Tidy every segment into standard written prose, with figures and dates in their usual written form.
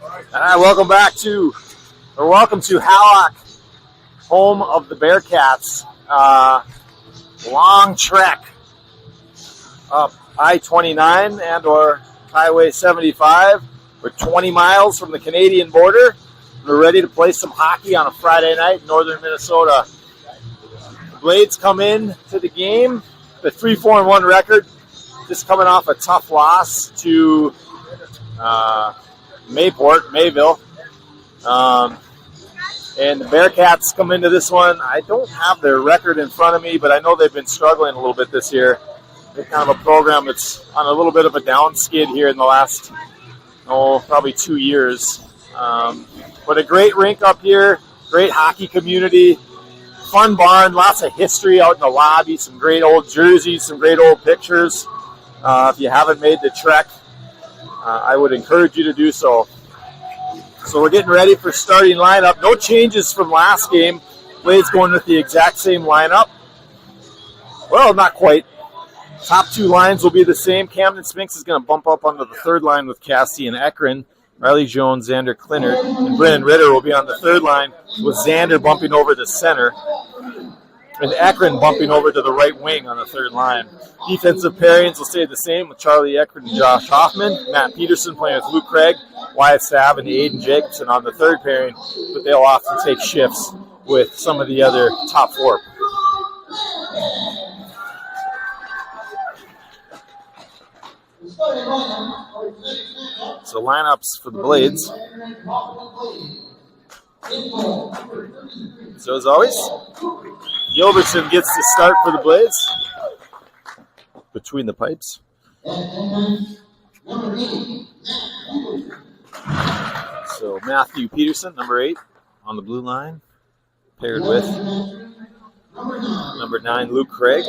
Welcome to Hallock, home of the Bearcats. Long trek up I-29 and or Highway 75. We're 20 miles from the Canadian border. We're ready to play some hockey on a Friday night in northern Minnesota. The Blades come in to the game, the 3-4-1 record, just coming off a tough loss to Mayville. And the Bearcats come into this one. I don't have their record in front of me, but I know they've been struggling a little bit this year. They're kind of a program that's on a little bit of a down skid here in the last, probably 2 years. But a great rink up here, great hockey community, fun barn, lots of history out in the lobby, some great old jerseys, some great old pictures. If you haven't made the trek, I would encourage you to do so. So we're getting ready for starting lineup. No changes from last game. Blades going with the exact same lineup. Well, not quite. Top two lines will be the same. Camden Spinks is going to bump up onto the third line with Cassie and Ekron. Riley Jones, Xander Klinert, and Brennan Ritter will be on the third line with Xander bumping over to center and Ekron bumping over to the right wing on the third line. Defensive pairings will stay the same with Charlie Ekron and Josh Hoffman. Matt Peterson playing with Luke Craig, Wyatt Sav, and Aiden Jacobson on the third pairing, but they'll often take shifts with some of the other top four. So lineups for the Blades. So as always, Gilbertson gets to start for the Blades. Between the pipes. So Matthew Peterson, number 8, on the blue line, paired with number 9, Luke Craig.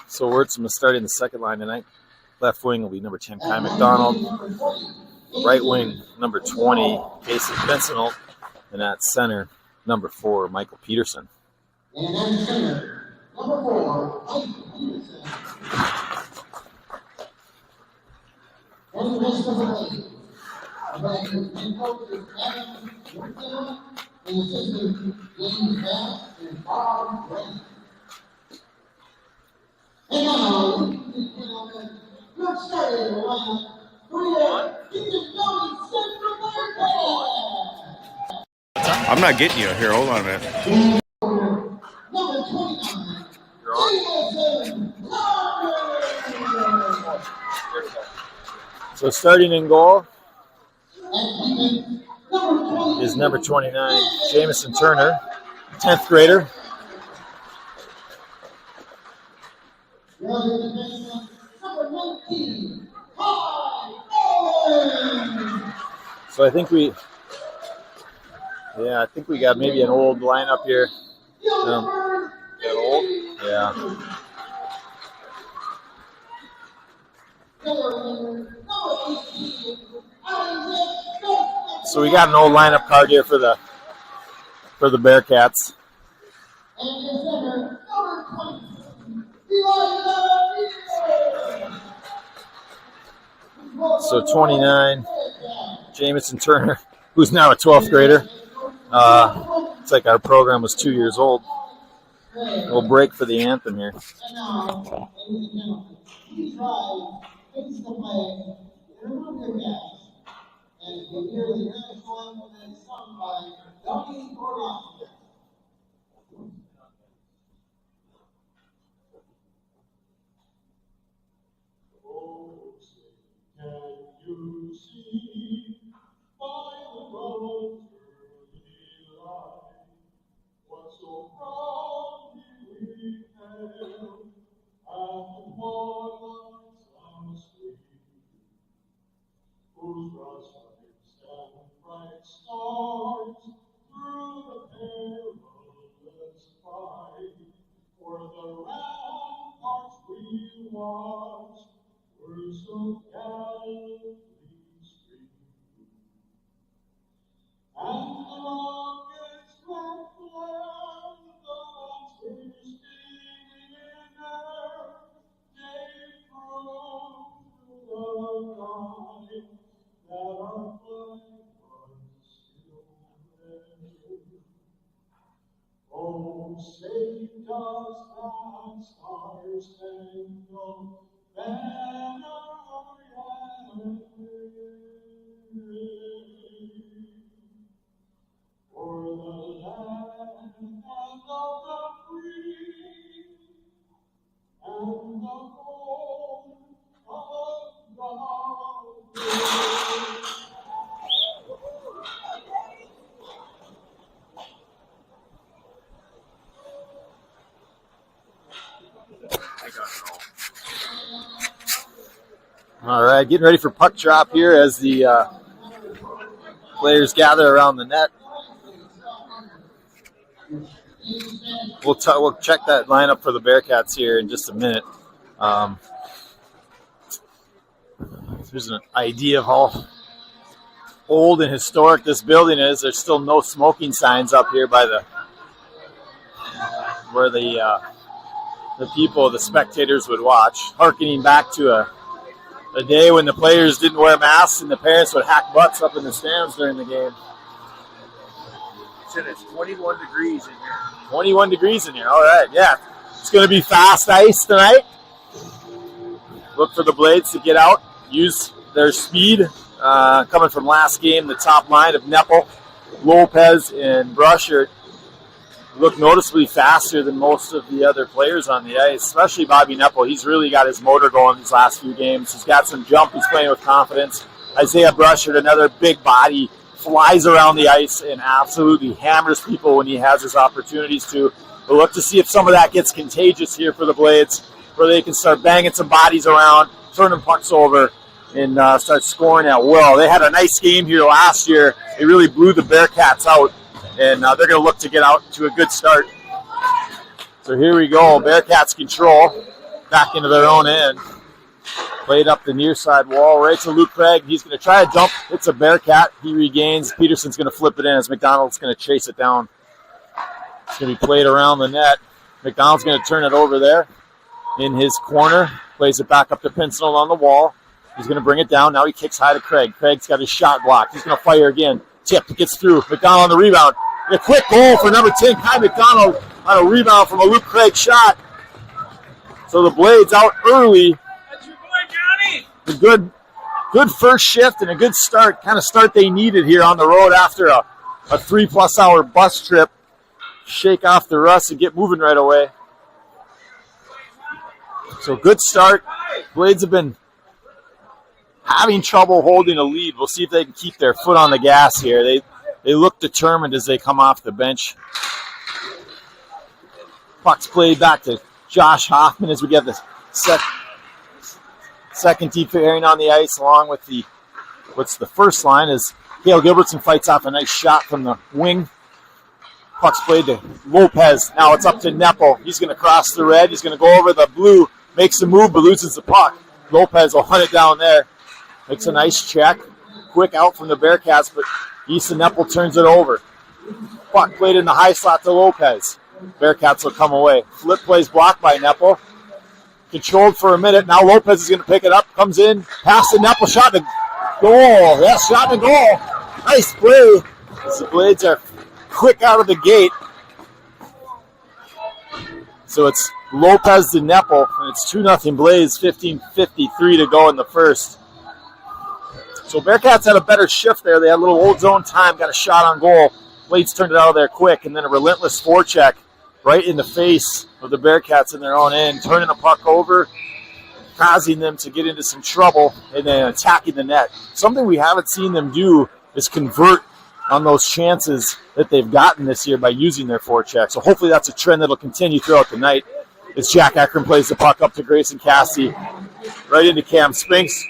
So Wertzman is starting the second line tonight. Left wing will be number 10, Kai McDonald. Right wing, number 20, Casey Bensenholt. And at center, number 4, Michael Peterson. And at center, number 4, Michael Peterson. And the rest of the league. And coaches Adam Workdown and assistant James Bass and Bob Grant. And now, let's start in the lineup. I'm not getting you here. Hold on a minute. So starting in goal is number 29, Jamison Turner, 10th grader. So I think we got maybe an old lineup here. That old? Yeah. So we got an old lineup card here for the Bearcats. So 29, Jamison Turner, who's now a 12th grader. It's like our program was 2 years old. We'll break for the anthem here. You see by the road's early light what so proudly we hailed at the twilights on the street, whose broad stripes and bright stars through the perilous fight for the ramparts we watched were so gallantly streamed. And the rockets left land the last bursting say does that star-spangled banner yet wave? For the land of the free and the home of the brave. All right, getting ready for puck drop here as the players gather around the net. We'll check that lineup for the Bearcats here in just a minute. There's an idea of how old and historic this building is. There's still no smoking signs up here by where the people, the spectators, would watch, harkening back to a day when the players didn't wear masks and the parents would hack butts up in the stands during the game. It's 21 degrees in here. 21 degrees in here. All right, yeah. It's going to be fast ice tonight. Look for the Blades to get out, use their speed. Coming from last game, the top line of Nepple, Lopez, and Brushert look noticeably faster than most of the other players on the ice, especially Bobby Nepple. He's really got his motor going these last few games. He's got some jump. He's playing with confidence. Isaiah Brushert, another big body, flies around the ice and absolutely hammers people when he has his opportunities to. We'll look to see if some of that gets contagious here for the Blades, where they can start banging some bodies around, turning pucks over, and start scoring at will. They had a nice game here last year. They really blew the Bearcats out, and they're going to look to get out to a good start. So here we go. Bearcats control back into their own end. Played up the near side wall right to Luke Craig. He's going to try a dump. It's a Bearcat. He regains. Peterson's going to flip it in as McDonald's going to chase it down. It's going to be played around the net. McDonald's going to turn it over there in his corner. Plays it back up to Pincinel on the wall. He's going to bring it down. Now he kicks high to Craig. Craig's got his shot blocked. He's going to fire again. Tip gets through. McDonald on the rebound. A quick goal for number 10, Kai McDonald, on a rebound from a Luke Craig shot. So the Blades out early. That's your boy, Johnny. A good first shift and a good start, kind of start they needed here on the road after a 3+ hour bus trip. Shake off the rust and get moving right away. So good start. Blades have been having trouble holding a lead. We'll see if they can keep their foot on the gas here. They look determined as they come off the bench. Puck's played back to Josh Hoffman as we get the second deep pairing on the ice, along with the first line as Cale Gilbertson fights off a nice shot from the wing. Puck's played to Lopez. Now it's up to Nepple. He's going to cross the red. He's going to go over the blue, makes a move, but loses the puck. Lopez will hunt it down there. Makes a nice check. Quick out from the Bearcats, but Easton Nepple turns it over. Puck played in the high slot to Lopez. Bearcats will come away. Flip plays blocked by Nepple. Controlled for a minute. Now Lopez is going to pick it up. Comes in. Pass to Nepple. Shot to goal. Yes, shot to goal. Nice play. As the Blades are quick out of the gate. So it's Lopez to Nepple. And it's 2-0 Blades. 15:53 to go in the first. So Bearcats had a better shift there. They had a little old zone time, got a shot on goal. Blades turned it out of there quick, and then a relentless forecheck right in the face of the Bearcats in their own end, turning the puck over, causing them to get into some trouble, and then attacking the net. Something we haven't seen them do is convert on those chances that they've gotten this year by using their forecheck. So hopefully that's a trend that'll continue throughout the night as Jack Akron plays the puck up to Grayson Cassidy, right into Cam Spinks.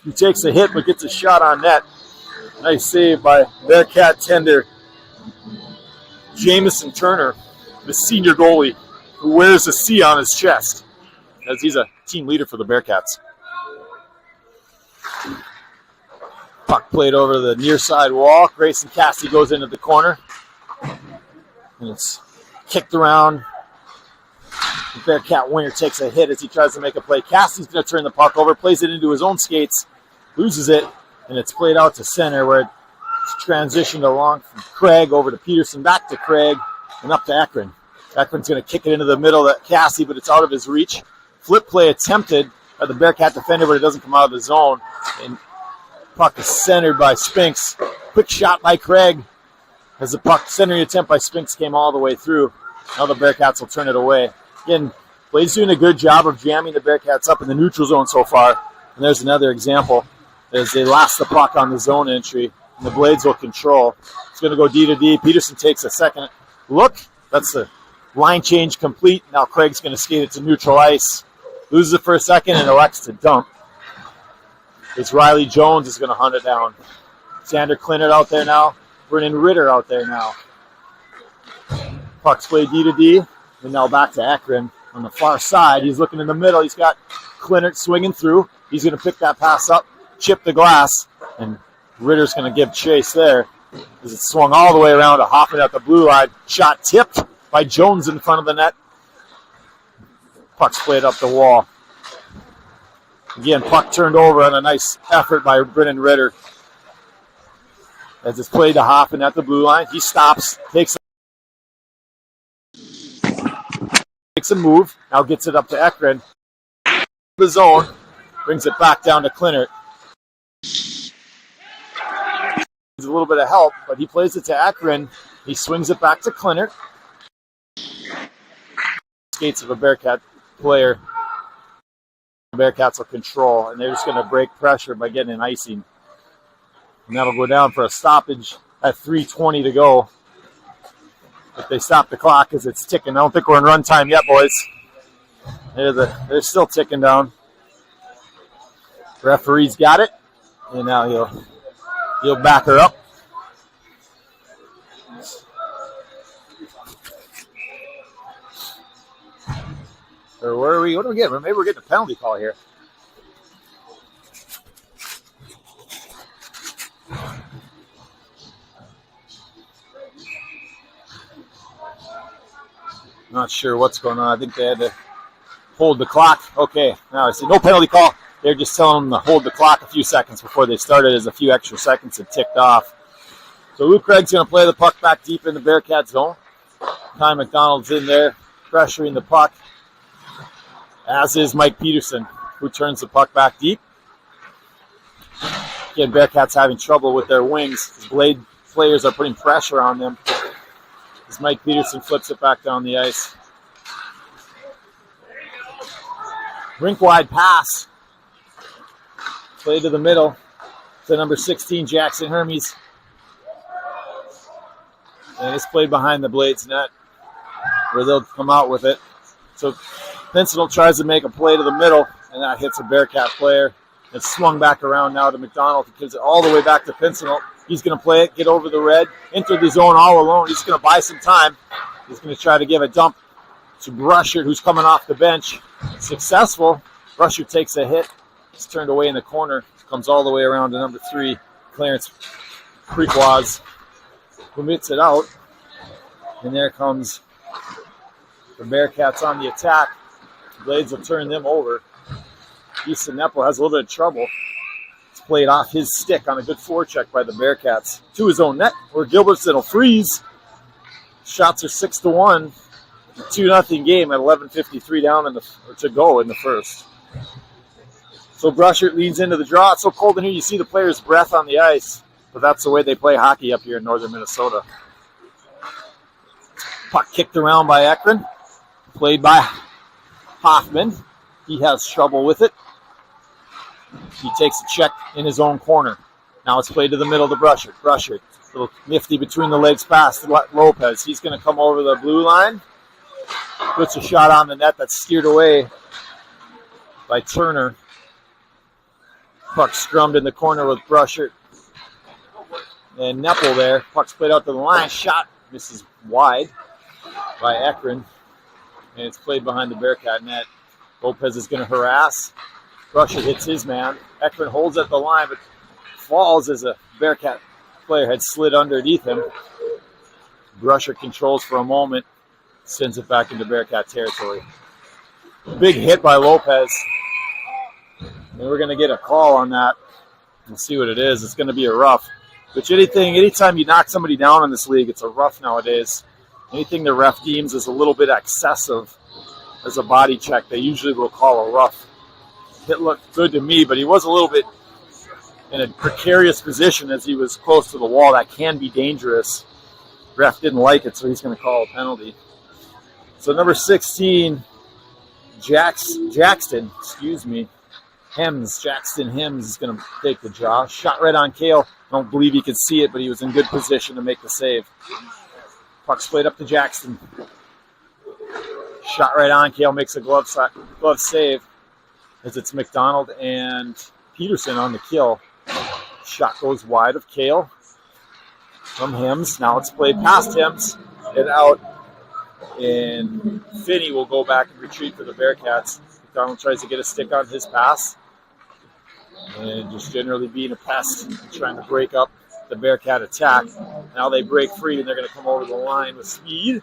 He takes a hit but gets a shot on net. Nice save by Bearcat tender Jamison Turner, the senior goalie, who wears a C on his chest, as he's a team leader for the Bearcats. Puck played over the near side wall. Grayson Cassidy goes into the corner. And it's kicked around. The Bearcat winger takes a hit as he tries to make a play. Cassidy's going to turn the puck over, plays it into his own skates, loses it, and it's played out to center where it's transitioned along from Craig over to Peterson, back to Craig, and up to Akron. Ekman's going to kick it into the middle of Cassie, but it's out of his reach. Flip play attempted by the Bearcat defender, but it doesn't come out of the zone. And puck is centered by Spinks. Quick shot by Craig as the puck centering attempt by Spinks came all the way through. Now the Bearcats will turn it away. Again, Blade's doing a good job of jamming the Bearcats up in the neutral zone so far. And there's another example as they lost the puck on the zone entry. And the Blades will control. It's going to go D to D. Peterson takes a second look. That's the line change complete. Now Craig's going to skate it to neutral ice. Loses it for a second and elects to dump. It's Riley Jones is going to hunt it down. Xander Clinton out there now. Brennan Ritter out there now. Puck's played D to D. And now back to Ekman on the far side. He's looking in the middle. He's got Clinton swinging through. He's going to pick that pass up, chip the glass, and Ritter's going to give chase there as it swung all the way around to Hoffman at the blue line. Shot tipped by Jones in front of the net. Puck's played up the wall. Again, puck turned over on a nice effort by Brennan Ritter. As it's played to Hoffman at the blue line, he stops, takes a move, now gets it up to Ekman. The zone, brings it back down to Clinton. Needs a little bit of help, but he plays it to Ekman. He swings it back to Clinton. Skates of a Bearcat player. The Bearcats will control, and they're just going to break pressure by getting an icing. And that'll go down for a stoppage at 3:20 to go. If they stop the clock as it's ticking. I don't think we're in run time yet, boys. They're still ticking down. Referee's got it, and now he'll back her up. Or where are we? What do we get? Maybe we're getting a penalty call here. Not sure what's going on. I think they had to hold the clock. Okay, now I see no penalty call. They're just telling them to hold the clock a few seconds before they started, as a few extra seconds had ticked off. So Luke Craig's going to play the puck back deep in the Bearcat zone. Ty McDonald's in there pressuring the puck, as is Mike Peterson, who turns the puck back deep. Again, Bearcats having trouble with their wings. His Blade players are putting pressure on them as Mike Peterson flips it back down the ice. Rink-wide pass. Play to the middle to number 16, Jackson Hermes. And it's played behind the Blades net, where they'll come out with it. So Pincinel tries to make a play to the middle, and that hits a Bearcat player. It's swung back around now to McDonald. He gives it all the way back to Pincinel. He's going to play it, get over the red, enter the zone all alone. He's going to buy some time. He's going to try to give a dump to Brushard, who's coming off the bench. Successful. Brushard takes a hit. It's turned away in the corner. Comes all the way around to number 3, Clarence Prequaz, who hits it out. And there comes the Bearcats on the attack. Blades will turn them over. Easton Nepple has a little bit of trouble. It's played off his stick on a good forecheck by the Bearcats to his own net, where Gilbertson will freeze. Shots are 6-1. 2-0 game at 11:53 down to go in the first. So Brushard leans into the draw. It's so cold in here you see the players' breath on the ice, but that's the way they play hockey up here in northern Minnesota. Puck kicked around by Ekman, played by Hoffman. He has trouble with it. He takes a check in his own corner. Now it's played to the middle to Brushard. Brushard, a little nifty between the legs pass to Lopez. He's going to come over the blue line. Puts a shot on the net that's steered away by Turner. Puck strummed in the corner with Brushard. And Nepple there. Puck's played out to the line. Shot misses wide by Ekman. And it's played behind the Bearcat net. Lopez is going to harass. Brushard hits his man. Ekman holds at the line, but falls as a Bearcat player had slid underneath him. Brushard controls for a moment. Sends it back into Bearcat territory. Big hit by Lopez. And we're going to get a call on that. We'll see what it is. It's going to be a rough. Which anytime you knock somebody down in this league, it's a rough nowadays. Anything the ref deems is a little bit excessive as a body check, they usually will call a rough. It looked good to me, but he was a little bit in a precarious position as he was close to the wall. That can be dangerous. Ref didn't like it, so he's going to call a penalty. So number 16, Jackson Hems is going to take the draw. Shot right on Kale. I don't believe he could see it, but he was in good position to make the save. Puck's played up to Jackson. Shot right on. Kale makes a glove save as it's McDonald and Peterson on the kill. Shot goes wide of Kale from Hems. Now it's played past Hems and out. And Finney will go back and retreat for the Bearcats. McDonald tries to get a stick on his pass. And just generally being a pest, trying to break up the Bearcat attack. Now they break free and they're going to come over the line with speed.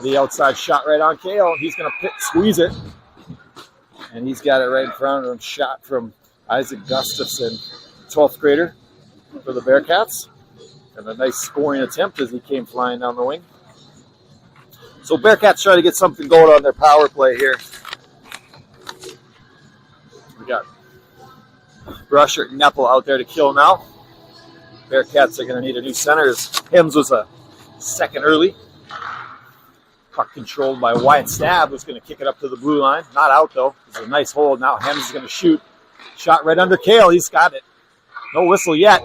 The outside shot right on Kale. He's going to squeeze it. And he's got it right in front of him. Shot from Isaac Gustafson, 12th grader for the Bearcats. And a nice scoring attempt as he came flying down the wing. So Bearcats try to get something going on their power play here. We got Brusher and Nepple out there to kill now. Bearcats are going to need a new center. Hems was a second early. Puck controlled by Wyatt Stab, who's going to kick it up to the blue line. Not out, though. It's a nice hold. Now Hems is going to shoot. Shot right under Kale. He's got it. No whistle yet.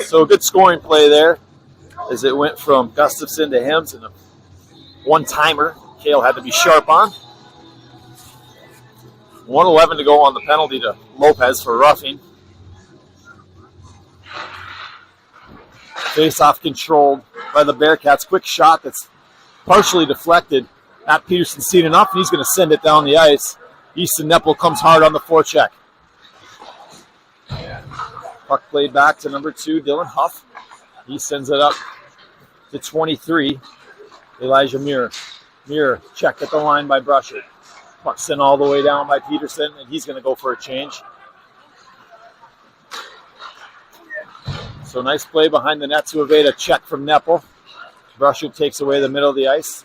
So a good scoring play there as it went from Gustafson to Hems and a one-timer. Kale had to be sharp on. 1:11 to go on the penalty to Lopez for roughing. Face-off controlled by the Bearcats. Quick shot that's partially deflected. Matt Peterson's seen enough, and he's going to send it down the ice. Easton Nepple comes hard on the forecheck. Puck played back to number 2, Dylan Huff. He sends it up to 23, Elijah Muir. Muir checked at the line by Brusher. Puck sent all the way down by Peterson, and he's going to go for a change. So nice play behind the net to evade a check from Nepple. Brusher takes away the middle of the ice.